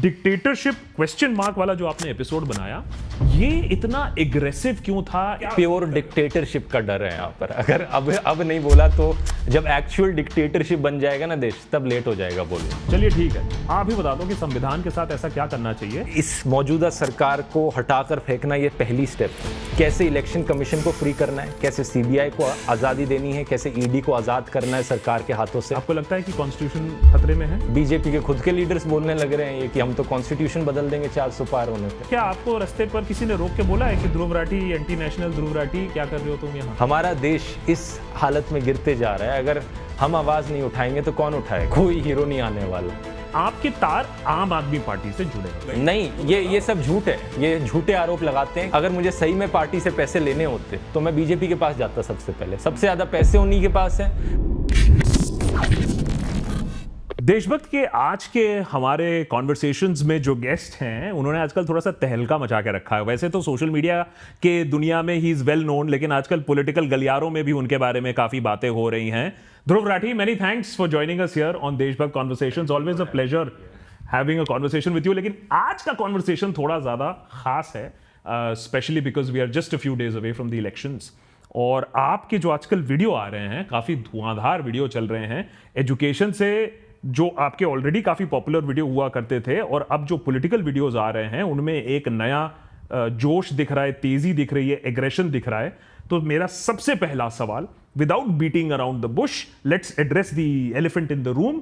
Dictatorship question mark वाला जो आपने एपिसोड बनाया, ये इतना एग्रेसिव क्यों था? प्योर डिक्टेटरशिप का डर है यहाँ पर। अगर अब नहीं बोला तो जब एक्चुअल डिक्टेटरशिप बन जाएगा ना देश, तब लेट हो जाएगा बोलना। चलिए ठीक है, आप ही बता दो कि संविधान के साथ ऐसा क्या करना चाहिए? इस मौजूदा सरकार को हटाकर फेंकना ये पहली स्टेप है। कैसे इलेक्शन कमीशन को फ्री करना है, कैसे सीबीआई को आज़ादी देनी है, कैसे ईडी को आज़ाद करना है सरकार के हाथों से। आपको लगता है कि कॉन्स्टिट्यूशन खतरे में है? बीजेपी के खुद के लीडर्स बोलने लग रहे हैं कि हम तो कॉन्स्टिट्यूशन बदल देंगे 400 पार होने पे। क्या आपको रास्ते पर किसी ने रोक के बोला है कि ध्रुव राठी, एंटी नेशनल ध्रुव राठी, क्या कर रहे हो तुम यहाँ? हमारा देश इस हालत में गिरते जा रहा है, अगर हम आवाज नहीं उठाएंगे तो कौन उठाए? कोई हीरो नहीं आने वाला। आपके तार आम आदमी पार्टी से जुड़े नहीं, ये सब झूठ है, ये झूठे आरोप लगाते हैं। अगर मुझे सही में पार्टी से पैसे लेने होते तो मैं बीजेपी के पास जाता सबसे पहले। सबसे ज्यादा पैसे उन्हीं के पास है। देशभक्त के आज के हमारे कॉन्वर्सेशंस में जो गेस्ट हैं, उन्होंने आजकल थोड़ा सा तहलका मचा के रखा है। वैसे तो सोशल मीडिया के दुनिया में ही इज वेल नोन, लेकिन आजकल पॉलिटिकल गलियारों में भी उनके बारे में काफी बातें हो रही हैं। Dhruv Rathee, many thanks for joining us here on Deshbhakt conversations. Always a pleasure having a conversation with you. लेकिन आज का कॉन्वर्सेशन थोड़ा ज्यादा खास है, specially because we are just a few days away from the elections. और आपके जो आजकल वीडियो आ रहे हैं, काफी धुआंधार वीडियो चल रहे हैं। एजुकेशन से जो आपके ऑलरेडी काफी पॉपुलर वीडियो हुआ करते थे, और अब जो पॉलिटिकल वीडियोस आ रहे हैं, उनमें एक नया जोश दिख रहा है, तेजी दिख रही है, एग्रेशन दिख रहा है। तो मेरा सबसे पहला सवाल, without beating around the Bush, let's address the elephant in the room.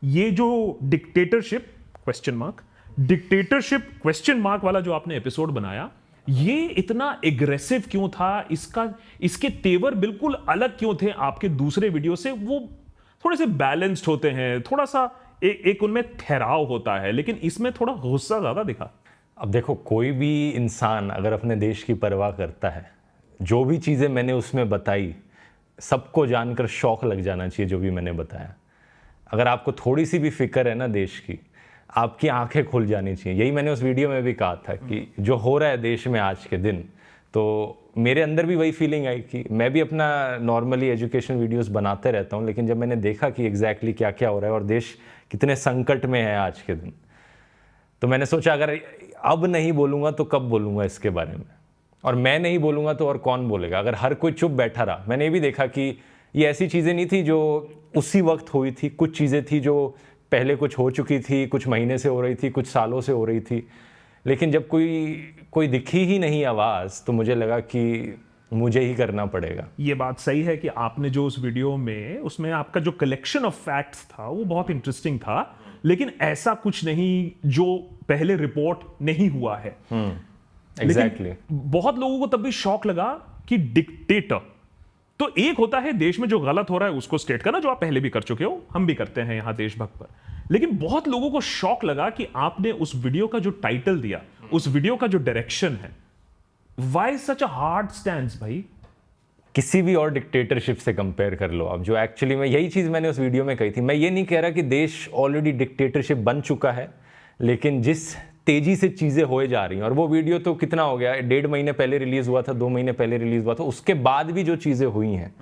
ये जो डिक्टेटरशिप क्वेश्चन मार्क वाला जो आपने एपिसोड बनाया, ये इतना एग्रेसिव क्यों था? इसके तेवर बिल्कुल अलग क्यों थे आपके दूसरे वीडियो से? वो थोड़े से बैलेंस्ड होते हैं, थोड़ा सा एक उनमें ठहराव होता है, लेकिन इसमें थोड़ा गुस्सा ज्यादा दिखा। अब देखो, कोई भी इंसान अगर अपने देश की परवाह करता है, जो भी चीज़ें मैंने उसमें बताई, सबको जानकर शौक लग जाना चाहिए जो भी मैंने बताया। अगर आपको थोड़ी सी भी फिक्र है ना देश की, आपकी आंखें खुल जानी चाहिए। यही मैंने उस वीडियो में भी कहा था कि जो हो रहा है देश में आज के दिन, तो मेरे अंदर भी वही फीलिंग आई कि मैं भी अपना नॉर्मली एजुकेशन वीडियोस बनाते रहता हूँ, लेकिन जब मैंने देखा कि एग्जैक्टली क्या क्या हो रहा है और देश कितने संकट में है आज के दिन, तो मैंने सोचा अगर अब नहीं बोलूँगा तो कब बोलूँगा इसके बारे में, और मैं नहीं बोलूँगा तो और कौन बोलेगा अगर हर कोई चुप बैठा रहा। मैंने ये भी देखा कि ये ऐसी चीज़ें नहीं थी जो उसी वक्त हुई थी, कुछ चीज़ें थी जो पहले कुछ हो चुकी थी, कुछ महीने से हो रही थी, कुछ सालों से हो रही थी। लेकिन जब कोई दिखी ही नहीं आवाज़, तो मुझे लगा कि मुझे ही करना पड़ेगा। ये बात सही है कि आपने जो उस वीडियो में, उसमें आपका जो कलेक्शन ऑफ फैक्ट्स था वो बहुत इंटरेस्टिंग था, लेकिन ऐसा कुछ नहीं जो पहले रिपोर्ट नहीं हुआ है। एग्जैक्टली। बहुत लोगों को तब भी शौक लगा कि डिक्टेटर तो एक होता है देश में जो गलत हो रहा है उसको स्टेट करना, जो आप पहले भी कर चुके हो, हम भी करते हैं यहां देशभक्त पर। लेकिन बहुत लोगों को शौक लगा कि आपने उस वीडियो का जो टाइटल दिया, उस वीडियो का जो डायरेक्शन है, why such a hard stand भाई? किसी भी और डिक्टेटरशिप से कंपेयर कर लो आप, जो एक्चुअली में यही चीज़ मैंने उस वीडियो में कही थी। मैं ये नहीं कह रहा कि देश ऑलरेडी डिक्टेटरशिप बन चुका है, लेकिन जिस तेजी से चीज़ें होए जा रही हैं, और वो वीडियो तो कितना हो गया, 1.5 महीने पहले रिलीज़ हुआ था, 2 महीने पहले रिलीज़ हुआ था, उसके बाद भी जो चीज़ें हुई हैं,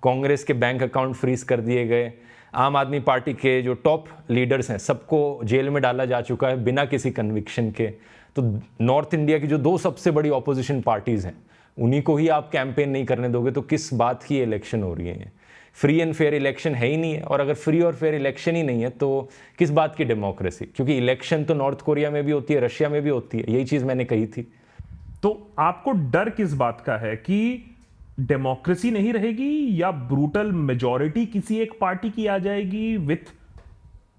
कांग्रेस के बैंक अकाउंट फ्रीज कर दिए गए, आम आदमी पार्टी के जो टॉप लीडर्स हैं सबको जेल में डाला जा चुका है बिना किसी कन्विक्शन के। तो नॉर्थ इंडिया की जो 2 सबसे बड़ी ऑपोजिशन पार्टीज़ हैं, उन्हीं को ही आप कैंपेन नहीं करने दोगे, तो किस बात की इलेक्शन हो रही है? फ्री एंड फेयर इलेक्शन है ही नहीं है, और अगर फ्री और फेयर इलेक्शन ही नहीं है तो किस बात की डेमोक्रेसी? क्योंकि इलेक्शन तो नॉर्थ कोरिया में भी होती है, रशिया में भी होती है, यही चीज़ मैंने कही थी। तो आपको डर किस बात का है कि डेमोक्रेसी नहीं रहेगी, या ब्रूटल मेजॉरिटी किसी एक पार्टी की आ जाएगी विथ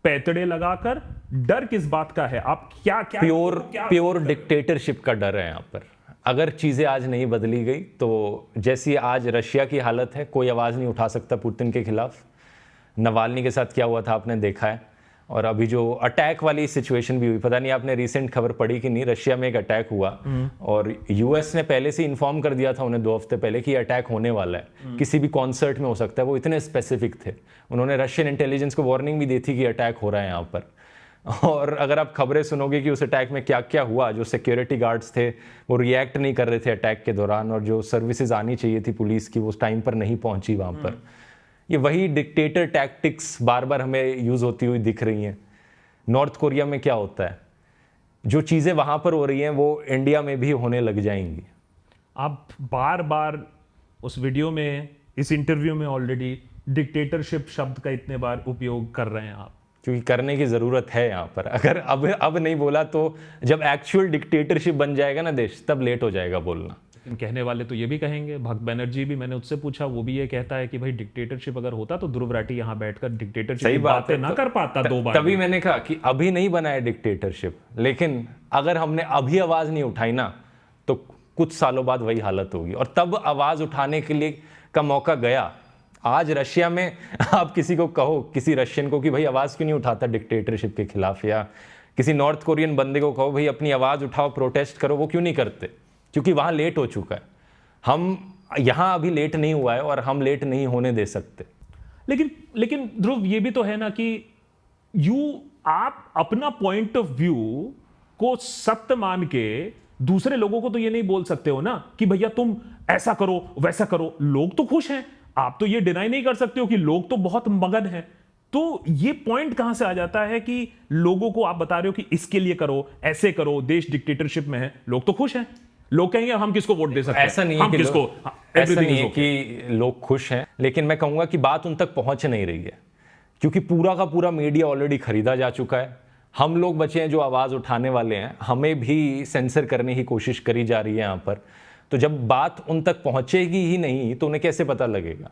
पैतड़े लगाकर? डर किस बात का है? आप क्या प्योर डिक्टेटरशिप का डर है यहाँ पर। अगर चीज़ें आज नहीं बदली गई तो जैसी आज रशिया की हालत है, कोई आवाज़ नहीं उठा सकता पुतिन के खिलाफ। नवाल्नी के साथ क्या हुआ था आपने देखा है, और अभी जो अटैक वाली सिचुएशन भी हुई, पता नहीं आपने रिसेंट खबर पढ़ी कि नहीं, रशिया में एक अटैक हुआ और यूएस ने पहले से इन्फॉर्म कर दिया था उन्हें 2 हफ्ते पहले कि अटैक होने वाला है, किसी भी कॉन्सर्ट में हो सकता है। वो इतने स्पेसिफिक थे, उन्होंने रशियन इंटेलिजेंस को वार्निंग भी दी थी कि अटैक हो रहा है यहाँ पर। और अगर आप खबरें सुनोगे कि उस अटैक में क्या क्या हुआ, जो सिक्योरिटी गार्ड्स थे वो रिएक्ट नहीं कर रहे थे अटैक के दौरान, और जो सर्विसेज आनी चाहिए थी पुलिस की वो उस टाइम पर नहीं पहुंची वहाँ पर। ये वही डिक्टेटर टैक्टिक्स बार बार हमें यूज़ होती हुई दिख रही हैं। नॉर्थ कोरिया में क्या होता है, जो चीज़ें वहाँ पर हो रही हैं वो इंडिया में भी होने लग जाएंगी। आप बार बार उस वीडियो में, इस इंटरव्यू में ऑलरेडी डिक्टेटरशिप शब्द का इतने बार उपयोग कर रहे हैं आप, क्योंकि करने की ज़रूरत है यहाँ पर। अगर अब नहीं बोला तो जब एक्चुअल डिक्टेटरशिप बन जाएगा ना देश, तब लेट हो जाएगा बोलना। लेकिन कहने वाले तो ये भी कहेंगे, भक्त बनर्जी भी, मैंने उससे पूछा, वो भी ये कहता है कि भाई डिक्टेटरशिप अगर होता तो ध्रुव राठी यहाँ बैठकर डिक्टेटरशिप की बातें ना कर पाता 2 बार। तभी मैंने कहा कि अभी नहीं बना है डिक्टेटरशिप, लेकिन अगर हमने अभी आवाज़ नहीं उठाई ना तो कुछ सालों बाद वही हालत होगी। और तब आवाज़ उठाने के लिए का मौका गया। आज रशिया में आप किसी को कहो, किसी रशियन को कि भाई आवाज़ क्यों नहीं उठाता डिक्टेटरशिप के खिलाफ, या किसी नॉर्थ कोरियन बंदे को कहो भाई अपनी आवाज़ उठाओ, प्रोटेस्ट करो, वो क्यों नहीं करते? क्योंकि वहाँ लेट हो चुका है। हम यहाँ अभी लेट नहीं हुआ है और हम लेट नहीं होने दे सकते। लेकिन ध्रुव, ये भी तो है ना कि आप अपना पॉइंट ऑफ व्यू को सत्य मान के दूसरे लोगों को तो ये नहीं बोल सकते हो ना कि भैया तुम ऐसा करो वैसा करो। लोग तो खुश हैं, आप तो ये डिनाई नहीं कर सकते हो कि लोग तो बहुत मगन हैं। तो ये पॉइंट कहां से आ जाता है कि लोगों को आप बता रहे हो कि इसके लिए करो, ऐसे करो, देश डिक्टेटरशिप में है, लोग तो खुश हैं। लोग कहेंगे हम किसको वोट दे सकते हैं, ऐसा नहीं हम है कि किसको, ऐसा नहीं है कि लोग खुश हैं, लेकिन मैं कहूंगा कि बात उन तक पहुंच नहीं रही है, क्योंकि पूरा का पूरा मीडिया ऑलरेडी खरीदा जा चुका है। हम लोग बचे हैं जो आवाज़ उठाने वाले हैं, हमें भी सेंसर करने की कोशिश करी जा रही है यहाँ पर। तो जब बात उन तक पहुँचेगी ही नहीं तो उन्हें कैसे पता लगेगा?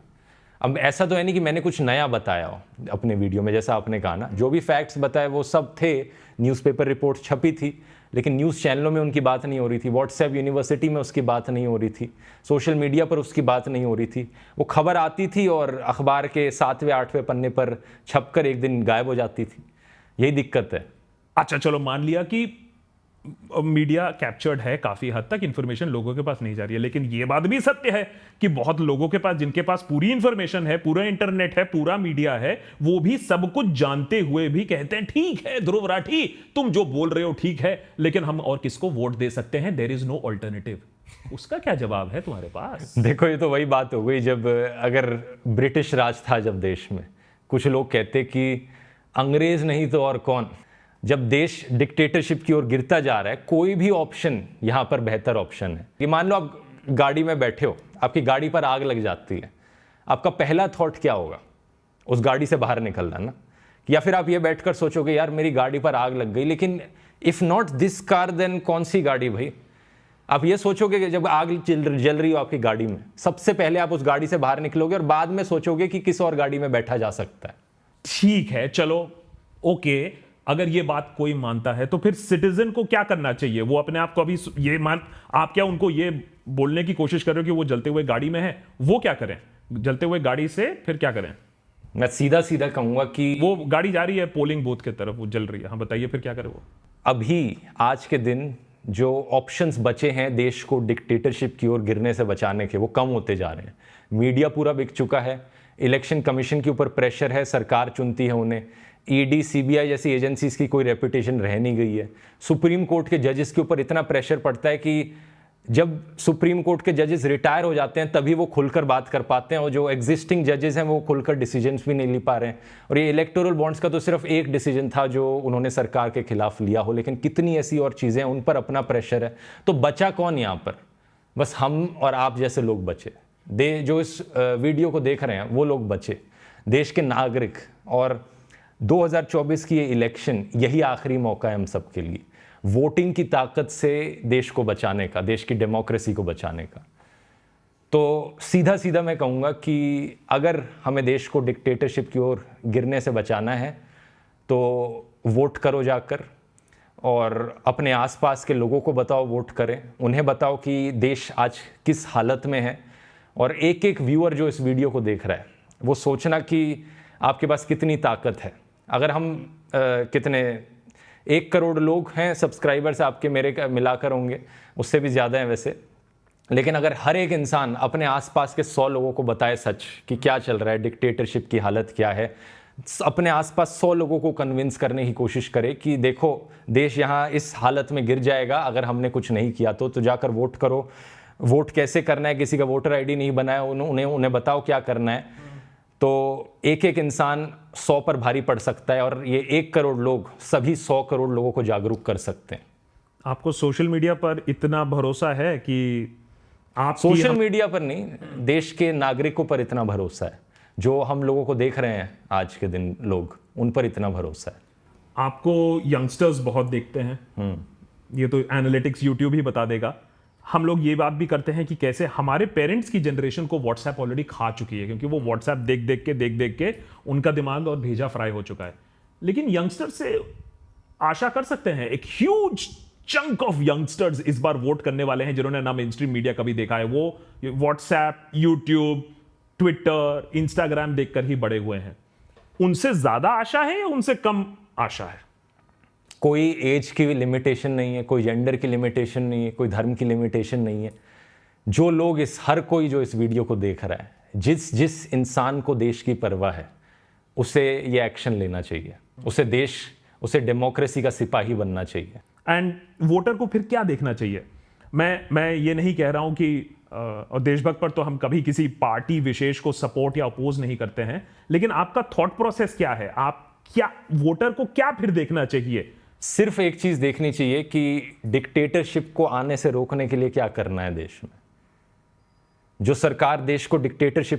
अब ऐसा तो है नहीं कि मैंने कुछ नया बताया हो अपने वीडियो में, जैसा आपने कहा ना, जो भी फैक्ट्स बताए वो सब थे, न्यूज़पेपर रिपोर्ट छपी थी, लेकिन न्यूज़ चैनलों में उनकी बात नहीं हो रही थी, व्हाट्सएप यूनिवर्सिटी में उसकी बात नहीं हो रही थी, सोशल मीडिया पर उसकी बात नहीं हो रही थी। वो खबर आती थी और अखबार के 7वें 8वें पन्ने पर छपकर एक दिन गायब हो जाती थी। यही दिक्कत है। अच्छा चलो, मान लिया कि मीडिया कैप्चर्ड है, काफी हद तक इंफॉर्मेशन लोगों के पास नहीं जा रही है, लेकिन यह बात भी सत्य है कि बहुत लोगों के पास, जिनके पास पूरी इंफॉर्मेशन है, पूरा इंटरनेट है, पूरा मीडिया है, वो भी सब कुछ जानते हुए भी कहते हैं ठीक है ध्रुव राठी तुम जो बोल रहे हो ठीक है, लेकिन हम और किसको वोट दे सकते हैं, देयर इज नो ऑल्टरनेटिव। उसका क्या जवाब है तुम्हारे पास? देखो, ये तो वही बात हो गई जब अगर ब्रिटिश राज था जब देश में, कुछ लोग कहते कि अंग्रेज नहीं तो और कौन। जब देश डिक्टेटरशिप की ओर गिरता जा रहा है, कोई भी ऑप्शन यहाँ पर बेहतर ऑप्शन है। कि मान लो आप गाड़ी में बैठे हो, आपकी गाड़ी पर आग लग जाती है, आपका पहला थॉट क्या होगा? उस गाड़ी से बाहर निकलना ना। या फिर आप ये बैठकर सोचोगे यार मेरी गाड़ी पर आग लग गई, लेकिन if not this car then कौन सी गाड़ी भाई? आप ये सोचोगे कि जब आग जल रही हो आपकी गाड़ी में, सबसे पहले आप उस गाड़ी से बाहर निकलोगे और बाद में सोचोगे कि किस और गाड़ी में बैठा जा सकता है। ठीक है, चलो ओके, अगर ये बात कोई मानता है तो फिर सिटीजन को क्या करना चाहिए? वो अपने आप को अभी ये आप क्या उनको ये बोलने की कोशिश कर रहे हो कि वो जलते हुए गाड़ी में है, वो क्या करें? जलते हुए गाड़ी से फिर क्या करें? मैं सीधा सीधा कहूंगा कि वो गाड़ी जा रही है पोलिंग बूथ की तरफ, वो जल रही है, हाँ बताइए फिर क्या करें वो? अभी आज के दिन जो ऑप्शंस बचे हैं देश को डिक्टेटरशिप की ओर गिरने से बचाने के, वो कम होते जा रहे हैं। मीडिया पूरा बिक चुका है, इलेक्शन कमीशन के ऊपर प्रेशर है, सरकार चुनती है उन्हें, ईडी सीबीआई जैसी एजेंसीज की कोई रेपुटेशन रह नहीं गई है। सुप्रीम कोर्ट के जजेस के ऊपर इतना प्रेशर पड़ता है कि जब सुप्रीम कोर्ट के जजेस रिटायर हो जाते हैं तभी वो खुलकर बात कर पाते हैं, और जो एग्जिस्टिंग जजेस हैं वो खुलकर डिसीजंस भी नहीं ले पा रहे हैं। और ये इलेक्टोरल बॉन्ड्स का तो सिर्फ एक डिसीजन था जो उन्होंने सरकार के खिलाफ लिया हो, लेकिन कितनी ऐसी और चीज़ें हैं, उन पर अपना प्रेशर है। तो बचा कौन यहाँ पर? बस हम और आप जैसे लोग बचे, जो इस वीडियो को देख रहे हैं वो लोग बचे, देश के नागरिक। और 2024 की ये इलेक्शन यही आखिरी मौका है हम सब के लिए, वोटिंग की ताकत से देश को बचाने का, देश की डेमोक्रेसी को बचाने का। तो सीधा सीधा मैं कहूँगा कि अगर हमें देश को डिक्टेटरशिप की ओर गिरने से बचाना है तो वोट करो जाकर, और अपने आसपास के लोगों को बताओ वोट करें, उन्हें बताओ कि देश आज किस हालत में है। और एक एक व्यूअर जो इस वीडियो को देख रहा है वो सोचना कि आपके पास कितनी ताकत है। अगर हम कितने 1 करोड़ लोग हैं सब्सक्राइबर्स आपके, मेरे मिलाकर होंगे, उससे भी ज़्यादा हैं वैसे, लेकिन अगर हर एक इंसान अपने आसपास के 100 लोगों को बताए सच कि क्या चल रहा है, डिक्टेटरशिप की हालत क्या है, अपने आसपास 100 लोगों को कन्विंस करने की कोशिश करे कि देखो देश यहाँ इस हालत में गिर जाएगा अगर हमने कुछ नहीं किया तो जाकर वोट करो। वोट कैसे करना है, किसी का वोटर आईडी नहीं बनाया, उन्हें बताओ क्या करना है। तो एक एक इंसान 100 पर भारी पड़ सकता है, और ये 1 करोड़ लोग सभी 100 करोड़ लोगों को जागरूक कर सकते हैं। आपको सोशल मीडिया पर इतना भरोसा है कि आप सोशल मीडिया पर नहीं, देश के नागरिकों पर इतना भरोसा है, जो हम लोगों को देख रहे हैं आज के दिन, लोग उन पर इतना भरोसा है। आपको यंगस्टर्स बहुत देखते हैं, ये तो एनालिटिक्स यूट्यूब ही बता देगा। हम लोग ये बात भी करते हैं कि कैसे हमारे पेरेंट्स की जनरेशन को व्हाट्सएप ऑलरेडी खा चुकी है, क्योंकि वो व्हाट्सएप देख देख के उनका दिमाग और भेजा फ्राई हो चुका है। लेकिन यंगस्टर्स से आशा कर सकते हैं, एक ह्यूज चंक ऑफ यंगस्टर्स इस बार वोट करने वाले हैं जिन्होंने ना मेन स्ट्रीम मीडिया कभी देखा है, वो व्हाट्सएप, यूट्यूब, ट्विटर, इंस्टाग्राम देखकर ही बड़े हुए हैं। उनसे ज्यादा आशा है या उनसे कम आशा है? कोई एज की लिमिटेशन नहीं है, कोई जेंडर की लिमिटेशन नहीं है, कोई धर्म की लिमिटेशन नहीं है। जो लोग हर कोई जो इस वीडियो को देख रहा है, जिस इंसान को देश की परवाह है, उसे ये एक्शन लेना चाहिए, उसे डेमोक्रेसी का सिपाही बनना चाहिए। एंड वोटर को फिर क्या देखना चाहिए? मैं ये नहीं कह रहा हूं कि और देशभक्त पर तो हम कभी किसी पार्टी विशेष को सपोर्ट या अपोज नहीं करते हैं, लेकिन आपका थॉट प्रोसेस क्या है? आप क्या, वोटर को क्या फिर देखना चाहिए? सिर्फ एक चीज देखनी चाहिए कि डिक्टेटरशिप को आने से रोकने के लिए क्या करना है देश में। जो सरकार देश को डिक्टेटरशिप